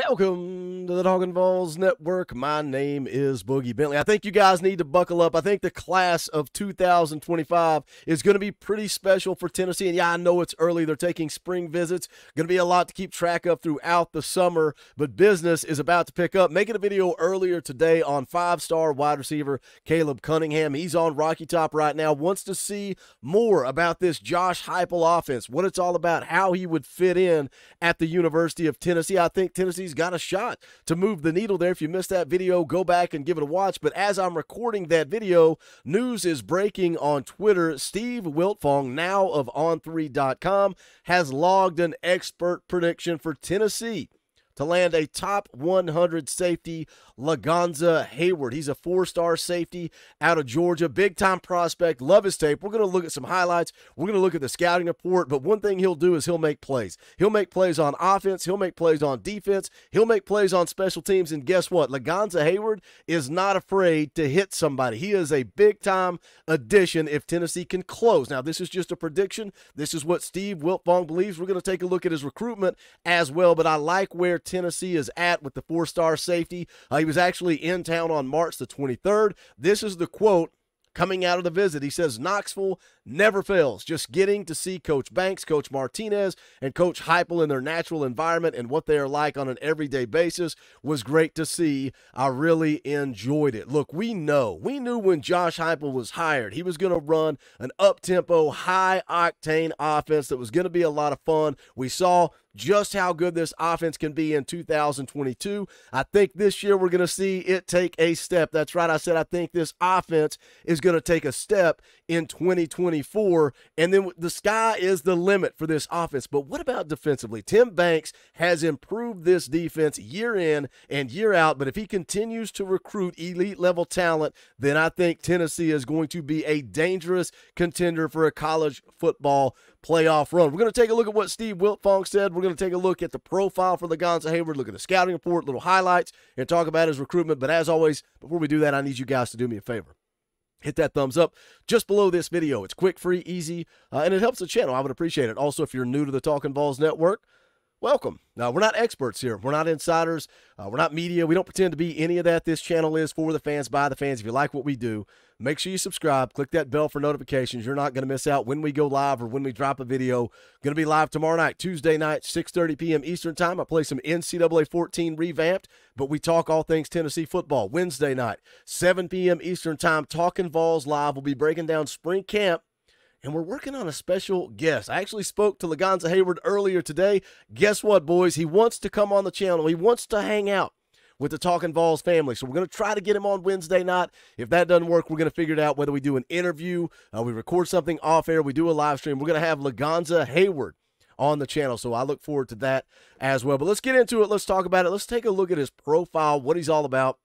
Welcome to the Talkin VAWLS Network. My name is Boogie Bentley. I think you guys need to buckle up. I think the class of 2025 is going to be pretty special for Tennessee. And yeah, I know it's early. They're taking spring visits. Going to be a lot to keep track of throughout the summer, but business is about to pick up. Making a video earlier today on five-star wide receiver Caleb Cunningham. He's on Rocky Top right now. Wants to see more about this Josh Heupel offense, what it's all about, how he would fit in at the University of Tennessee. I think Tennessee's got a shot to move the needle there. If you missed that video, go back and give it a watch. But as I'm recording that video, news is breaking on Twitter. Steve Wiltfong, now of On3.com, has logged an expert prediction for Tennessee to land a top 100 safety, Lonza Hayward. He's a four-star safety out of Georgia. Big-time prospect. Love his tape. We're going to look at some highlights. We're going to look at the scouting report, but one thing he'll do is he'll make plays. He'll make plays on offense. He'll make plays on defense. He'll make plays on special teams, and guess what? Lonza Hayward is not afraid to hit somebody. He is a big-time addition if Tennessee can close. Now, this is just a prediction. This is what Steve Wiltfong believes. We're going to take a look at his recruitment as well, but I like where Tennessee is at with the four-star safety. He was actually in town on March the 23rd. This is the quote coming out of the visit. He says, "Knoxville never fails. Just getting to see Coach Banks, Coach Martinez, and Coach Heupel in their natural environment and what they are like on an everyday basis was great to see. I really enjoyed it." Look, we knew when Josh Heupel was hired, he was going to run an up-tempo, high-octane offense that was going to be a lot of fun. We saw just how good this offense can be in 2022. I think this year we're going to see it take a step. That's right. I said I think this offense is going to take a step in 2024, and then the sky is the limit for this offense. But what about defensively? Tim Banks has improved this defense year in and year out, but if he continues to recruit elite-level talent, then I think Tennessee is going to be a dangerous contender for a college football playoff run. We're going to take a look at what Steve Wiltfong said. We're going to take a look at the profile for Lonza Hayward, look at the scouting report, little highlights, and talk about his recruitment. But as always, before we do that, I need you guys to do me a favor. Hit that thumbs up just below this video. It's quick, free, easy, and it helps the channel. I would appreciate it. Also, if you're new to the Talkin VAWLS Network, welcome. Now, we're not experts here. We're not insiders. We're not media. We don't pretend to be any of that. This channel is for the fans, by the fans. If you like what we do, make sure you subscribe. Click that bell for notifications. You're not going to miss out when we go live or when we drop a video. Going to be live tomorrow night, Tuesday night, 6:30 p.m. Eastern Time. I play some NCAA 14 revamped, but we talk all things Tennessee football. Wednesday night, 7 p.m. Eastern Time, Talkin VAWLS Live. We'll be breaking down spring camp, and we're working on a special guest. I actually spoke to Lonza Hayward earlier today. Guess what, boys? He wants to come on the channel. He wants to hang out with the Talkin VAWLS family. So we're going to try to get him on Wednesday night. If that doesn't work, we're going to figure it out, whether we do an interview, we record something off air, we do a live stream. We're going to have Lonza Hayward on the channel, so I look forward to that as well. But let's get into it. Let's talk about it. Let's take a look at his profile, what he's all about.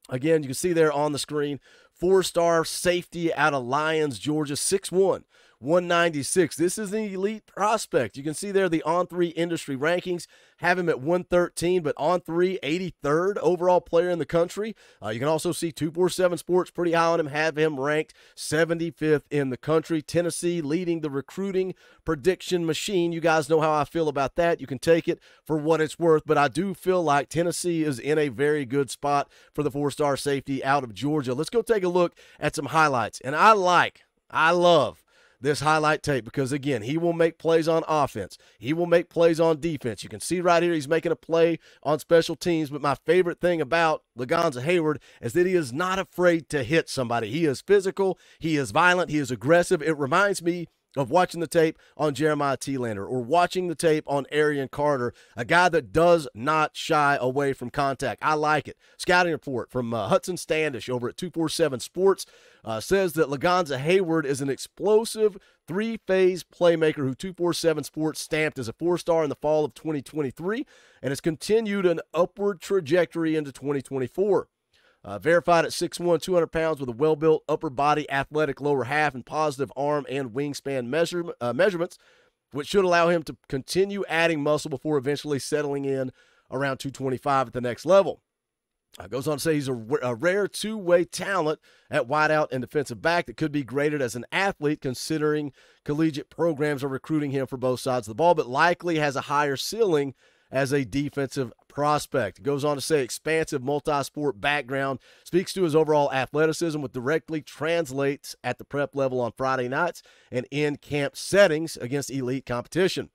Again, you can see there on the screen, four-star safety out of Lyons, Georgia, 6'1", 196. This is an elite prospect. You can see there the On3 industry rankings have him at 113, but On3, 83rd overall player in the country. You can also see 247 Sports pretty high on him, have him ranked 75th in the country. Tennessee leading the recruiting prediction machine. You guys know how I feel about that. You can take it for what it's worth, but I do feel like Tennessee is in a very good spot for the four-star safety out of Georgia. Let's go take a look at some highlights. And I love this highlight tape because, again, he will make plays on offense. He will make plays on defense. You can see right here he's making a play on special teams, but my favorite thing about Lonza Hayward is that he is not afraid to hit somebody. He is physical. He is violent. He is aggressive. It reminds me of watching the tape on Jeremiah Thielander or watching the tape on Arian Carter, a guy that does not shy away from contact. I like it. Scouting report from Hudson Standish over at 247 Sports says that Lonza Hayward is an explosive three-phase playmaker who 247 Sports stamped as a four-star in the fall of 2023 and has continued an upward trajectory into 2024. Verified at 6'1", 200 pounds with a well-built upper body, athletic lower half, and positive arm and wingspan measurements, which should allow him to continue adding muscle before eventually settling in around 225 at the next level. Goes on to say he's a rare two-way talent at wideout and defensive back that could be graded as an athlete considering collegiate programs are recruiting him for both sides of the ball, but likely has a higher ceiling as a defensive prospect. It goes on to say expansive multi-sport background speaks to his overall athleticism, which directly translates at the prep level on Friday nights and in camp settings against elite competition.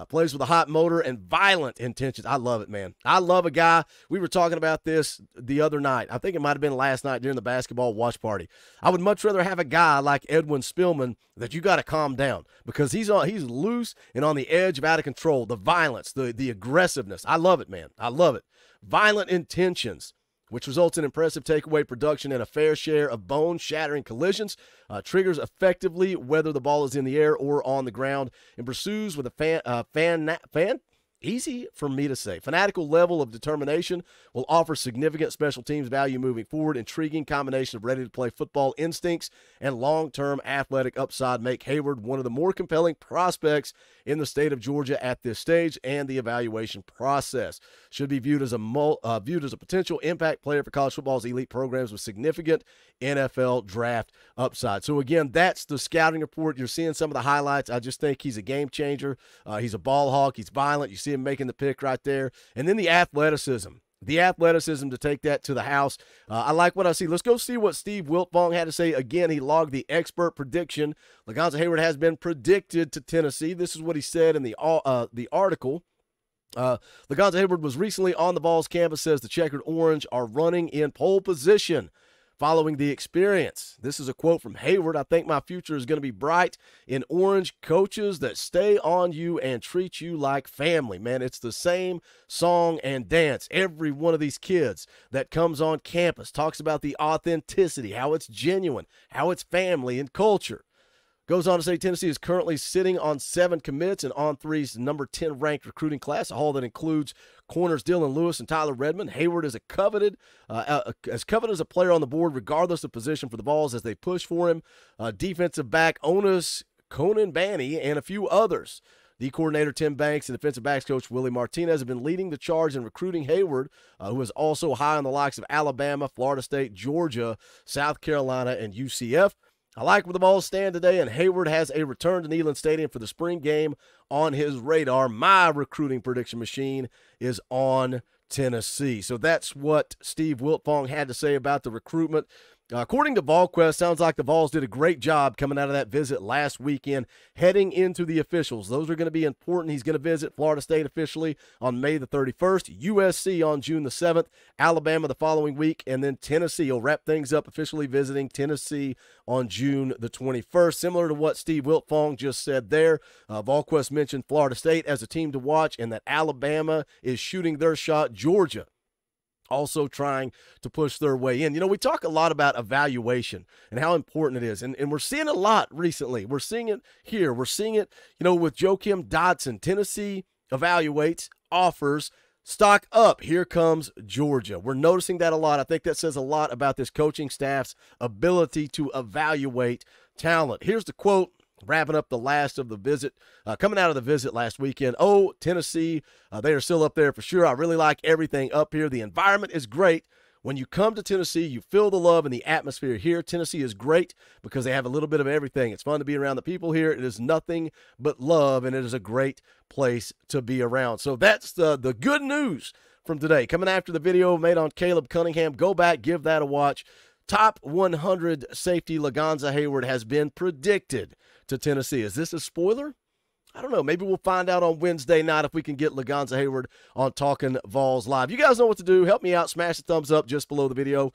Plays with a hot motor and violent intentions. I love it, man. I love a guy. We were talking about this the other night. I think it might have been last night during the basketball watch party. I would much rather have a guy like Edwin Spillman that you got to calm down because he's loose and on the edge of out of control. The violence, the aggressiveness. I love it, man. I love it. Violent intentions, which results in impressive takeaway production and a fair share of bone-shattering collisions, triggers effectively whether the ball is in the air or on the ground, and pursues with a easy for me to say, fanatical level of determination, will offer significant special teams value moving forward. Intriguing combination of ready-to-play football instincts and long-term athletic upside make Hayward one of the more compelling prospects in the state of Georgia at this stage, and the evaluation process should be viewed as a potential impact player for college football's elite programs with significant NFL draft upside. So again, that's the scouting report. You're seeing some of the highlights. I just think he's a game changer. He's a ball hawk. He's violent. You see him making the pick right there. And then the athleticism. The athleticism to take that to the house. I like what I see. Let's go see what Steve Wiltfong had to say. Again, he logged the expert prediction. Lonza Hayward has been predicted to Tennessee. This is what he said in the article. Lonza Hayward was recently on the Vols campus, says the checkered orange are running in pole position following the experience. This is a quote from Hayward. I think my future is going to be bright in orange. Coaches that stay on you and treat you like family. Man, it's the same song and dance. Every one of these kids that comes on campus talks about the authenticity, how it's genuine, how it's family and culture. Goes on to say Tennessee is currently sitting on 7 commits and On3's number 10 ranked recruiting class, a haul that includes corners Dylan Lewis and Tyler Redmond. Hayward is as coveted as a player on the board, regardless of position for the Vols as they push for him. Defensive back Onis Conan Banny and a few others. The coordinator, Tim Banks, and defensive backs coach Willie Martinez have been leading the charge in recruiting Hayward, who is also high on the likes of Alabama, Florida State, Georgia, South Carolina, and UCF. I like where the Vols stand today, and Hayward has a return to Neyland Stadium for the spring game on his radar. My recruiting prediction machine is on Tennessee. So that's what Steve Wiltfong had to say about the recruitment. According to VolQuest, sounds like the Vols did a great job coming out of that visit last weekend, heading into the officials. Those are going to be important. He's going to visit Florida State officially on May the 31st, USC on June the 7th, Alabama the following week, and then Tennessee will wrap things up officially visiting Tennessee on June the 21st. Similar to what Steve Wiltfong just said there, VolQuest mentioned Florida State as a team to watch and that Alabama is shooting their shot. Georgia also trying to push their way in. You know, we talk a lot about evaluation and how important it is, and we're seeing a lot recently. We're seeing it here. We're seeing it, you know, with Joakim Dotson. Tennessee evaluates, offers, stock up. Here comes Georgia. We're noticing that a lot. I think that says a lot about this coaching staff's ability to evaluate talent. Here's the quote, wrapping up the last of the visit, coming out of the visit last weekend. Oh, Tennessee, they are still up there for sure. I really like everything up here. The environment is great. When you come to Tennessee, you feel the love and the atmosphere here. Tennessee is great because they have a little bit of everything. It's fun to be around the people here. It is nothing but love, and it is a great place to be around. So that's the good news from today. Coming after the video made on Caleb Cunningham, go back, give that a watch. Top 100 safety Lonza Hayward has been predicted to Tennessee. Is this a spoiler? I don't know. Maybe we'll find out on Wednesday night if we can get Lonza Hayward on Talkin VAWLS Live. You guys know what to do. Help me out. Smash the thumbs up just below the video.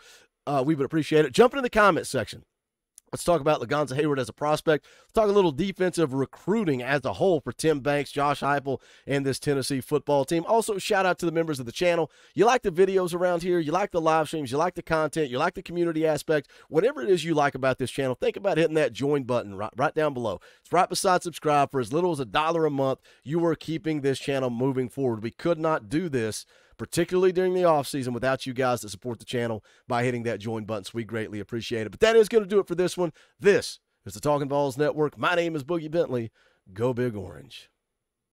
We would appreciate it. Jump into the comment section. Let's talk about Lonza Hayward as a prospect. Let's talk a little defensive recruiting as a whole for Tim Banks, Josh Heupel, and this Tennessee football team. Also, shout out to the members of the channel. You like the videos around here. You like the live streams. You like the content. You like the community aspect. Whatever it is you like about this channel, think about hitting that join button right down below. It's right beside subscribe. For as little as $1 a month, you are keeping this channel moving forward. We could not do this, particularly during the offseason, without you guys that support the channel by hitting that join button. So we greatly appreciate it. But that is going to do it for this one. This is the Talkin VAWLS Network. My name is Boogie Bentley. Go Big Orange.